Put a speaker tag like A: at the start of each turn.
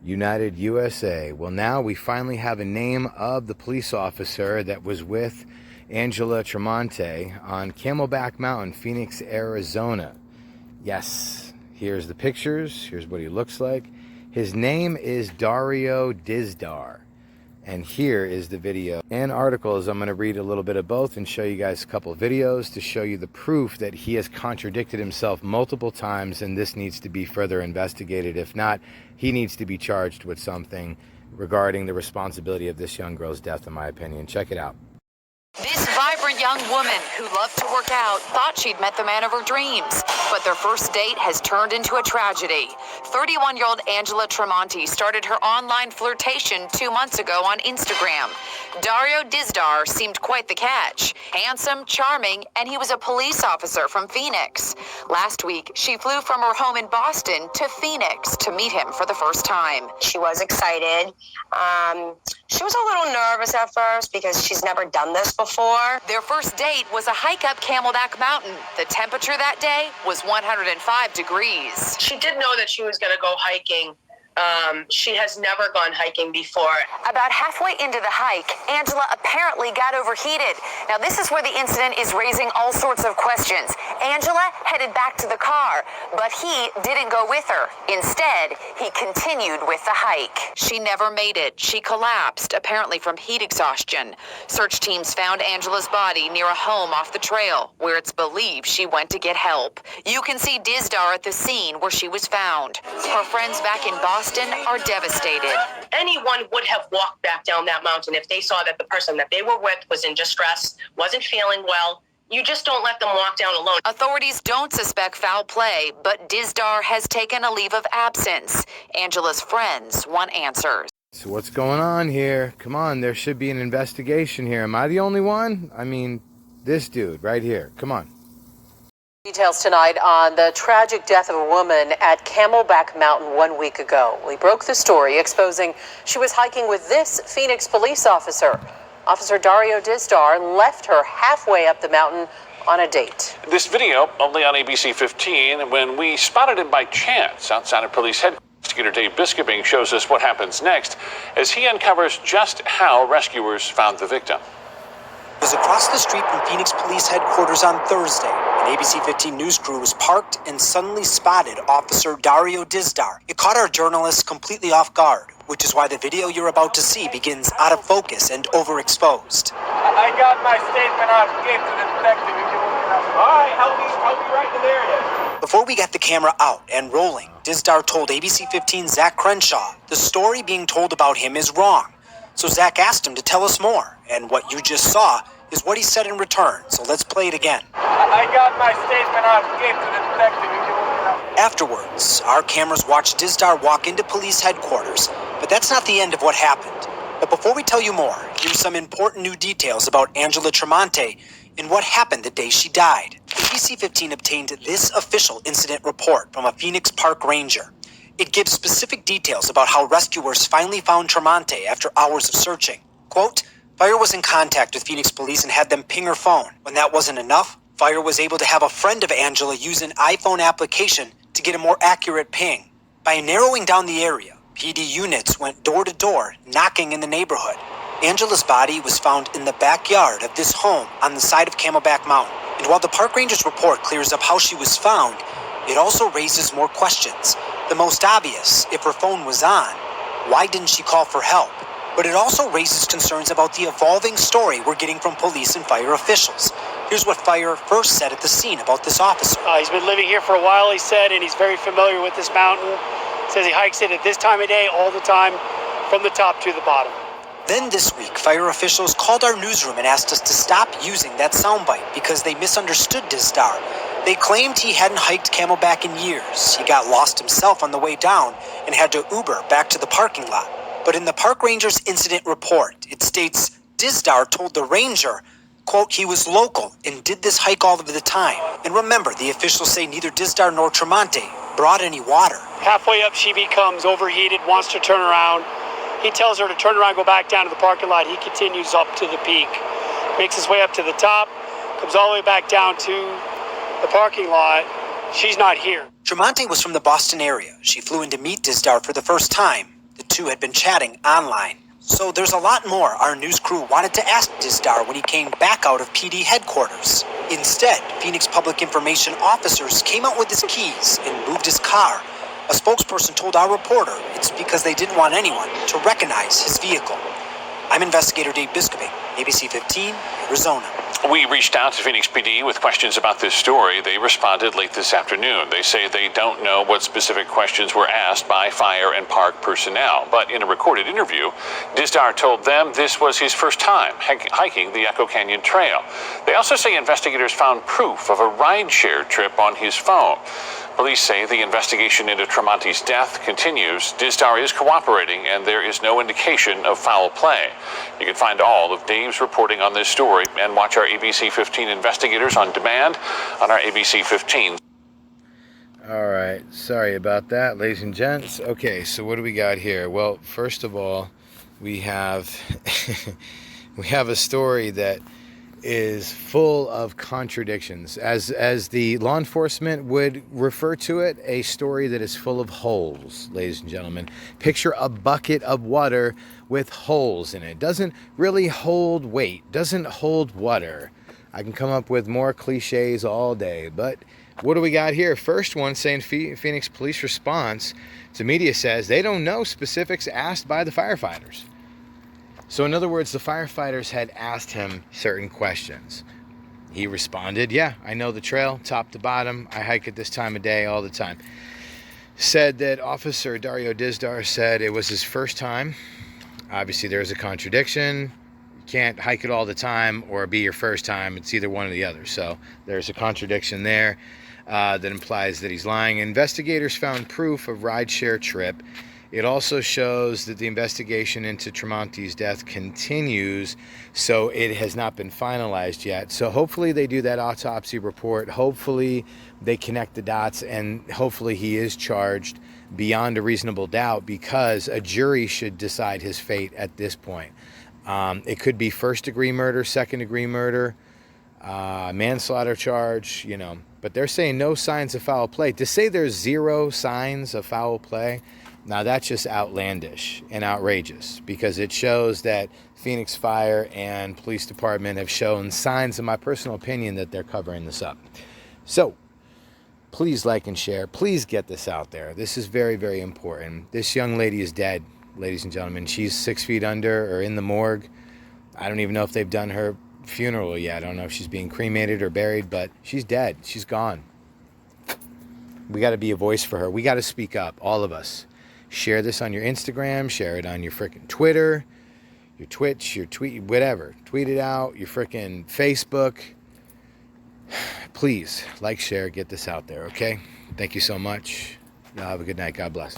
A: United USA. Well, now we finally have a name of the police officer that was with Angelo Tramonte on Camelback Mountain, Phoenix, Arizona. Yes, here's the pictures. Here's what he looks like. His name is Dario Dizdar. And here is the video and articles. I'm going to read a little bit of both and show you guys a couple of videos to show you the proof that he has contradicted himself multiple times, and this needs to be further investigated. If not, he needs to be charged with something regarding the responsibility of this young girl's death, in my opinion. Check it out.
B: This vibrant young woman who loved to work out thought she'd met the man of her dreams, but their first date has turned into a tragedy. 31-year-old Angelo Tramonte started her online flirtation 2 months ago on Instagram. Dario Dizdar seemed quite the catch. Handsome, charming, and he was a police officer from Phoenix. Last week, she flew from her home in Boston to Phoenix to meet him for the first time.
C: She was excited. She was a little nervous at first because she's never done this before.
B: Their first date was a hike up Camelback Mountain. The temperature that day was 105 degrees.
D: She did know that she was going to go hiking. She has never gone hiking before.
B: About halfway into the hike, Angela apparently got overheated. Now, this is where the incident is raising all sorts of questions. Angela headed back to the car, but he didn't go with her. Instead, he continued with the hike. She never made it. She collapsed, apparently from heat exhaustion. Search teams found Angela's body near a home off the trail, where it's believed she went to get help. You can see Dizdar at the scene where she was found. Her friends back in Boston are devastated.
D: Anyone would have walked back down that mountain if they saw that the person that they were with was in distress, wasn't feeling well. You just don't let them walk down alone.
B: Authorities don't suspect foul play, but Dizdar has taken a leave of absence. Angela's friends want answers.
A: So what's going on here? Come on, there should be an investigation here. Am I the only one? I mean, this dude right here. Come on.
E: Details tonight on the tragic death of a woman at Camelback Mountain 1 week ago. We broke the story, exposing she was hiking with this Phoenix police officer. Officer Dario Dizdar left her halfway up the mountain on a date.
F: This video only on ABC 15 when we spotted him by chance outside of police headquarters. Investigator Dave Biskuping shows us what happens next as he uncovers just how rescuers found the victim.
G: It was across the street from Phoenix Police Headquarters on Thursday. An ABC 15 news crew was parked and suddenly spotted Officer Dario Dizdar. It caught our journalists completely off guard, which is why the video you're about to see begins out of focus and overexposed.
H: I got my statement out, gave to the detective. If you want to know. All right, I'll be right there.
G: Before we got the camera out and rolling, Dizdar told ABC 15's Zach Crenshaw the story being told about him is wrong. So Zach asked him to tell us more, and what you just saw is what he said in return. So let's play it again.
H: I got my statement out, gave to the detective. If you want to know.
G: Afterwards, our cameras watched Dizdar walk into police headquarters, but that's not the end of what happened. But before we tell you more, here's some important new details about Angela Tramonte and what happened the day she died. ABC 15 obtained this official incident report from a Phoenix Park ranger. It gives specific details about how rescuers finally found Tramonte after hours of searching. Quote, Fire was in contact with Phoenix police and had them ping her phone. When that wasn't enough, Fire was able to have a friend of Angela use an iPhone application to get a more accurate ping. By narrowing down the area, PD units went door to door, knocking in the neighborhood. Angela's body was found in the backyard of this home on the side of Camelback Mountain. And while the park ranger's report clears up how she was found, it also raises more questions. The most obvious, if her phone was on, why didn't she call for help? But it also raises concerns about the evolving story we're getting from police and fire officials. Here's what fire first said at the scene about this officer.
I: He's been living here for a while, he said, and he's very familiar with this mountain. Says he hikes it at this time of day all the time, from the top to the bottom.
G: Then this week, fire officials called our newsroom and asked us to stop using that soundbite because they misunderstood Dizdar. They claimed he hadn't hiked Camelback in years. He got lost himself on the way down and had to Uber back to the parking lot. But in the park ranger's incident report, it states Dizdar told the ranger, quote, he was local and did this hike all of the time. And remember, the officials say neither Dizdar nor Tramonte brought any water.
I: Halfway up, she becomes overheated, wants to turn around. He tells her to turn around, go back down to the parking lot. He continues up to the peak, makes his way up to the top, comes all the way back down to the parking lot. She's not here.
G: Tramonte was from the Boston area. She flew in to meet Dizdar for the first time. The two had been chatting online. So there's a lot more our news crew wanted to ask Dizdar when he came back out of PD headquarters. Instead, Phoenix Public Information officers came out with his keys and moved his car. A spokesperson told our reporter it's because they didn't want anyone to recognize his vehicle. I'm investigator Dave Biskuping, ABC 15, Arizona.
F: We reached out to Phoenix PD with questions about this story. They responded late this afternoon. They say they don't know what specific questions were asked by fire and park personnel. But in a recorded interview, Dizdar told them this was his first time hiking the Echo Canyon Trail. They also say investigators found proof of a rideshare trip on his phone. Police say the investigation into Tramonte's death continues. Dizdar is cooperating, and there is no indication of foul play. You can find all of Dave's reporting on this story and watch our ABC 15 investigators on demand on our ABC 15.
A: All right, sorry about that, ladies and gents. Okay, so what do we got here? Well, first of all, we have we have a story that is full of contradictions. As the law enforcement would refer to it, a story that is full of holes, ladies and gentlemen. Picture a bucket of water with holes in it. Doesn't really hold weight, doesn't hold water. I can come up with more cliches all day, but what do we got here? First one saying Phoenix police response to media says they don't know specifics asked by the firefighters. So in other words, the firefighters had asked him certain questions. He responded, yeah, I know the trail, top to bottom. I hike at this time of day all the time. Said that Officer Dario Dizdar said it was his first time. Obviously, there's a contradiction. You can't hike it all the time or be your first time. It's either one or the other. So there's a contradiction there that implies that he's lying. Investigators found proof of rideshare trip. It also shows that the investigation into Tramonte's death continues, so it has not been finalized yet. So hopefully they do that autopsy report. Hopefully they connect the dots, and hopefully he is charged beyond a reasonable doubt, because a jury should decide his fate at this point. It could be first-degree murder, second-degree murder, manslaughter charge, you know. But they're saying no signs of foul play. To say there's zero signs of foul play, now that's just outlandish and outrageous, because it shows that Phoenix Fire and Police Department have shown signs, in my personal opinion, that they're covering this up. So please like and share. Please get this out there. This is very, very important. This young lady is dead, ladies and gentlemen. She's 6 feet under or in the morgue. I don't even know if they've done her funeral yet. I don't know if she's being cremated or buried, but she's dead. She's gone. We got to be a voice for her. We got to speak up, all of us. Share this on your Instagram, share it on your freaking Twitter, your Twitch, your tweet, whatever. Tweet it out, your freaking Facebook. Please like, share, get this out there, okay? Thank you so much. Y'all have a good night. God bless.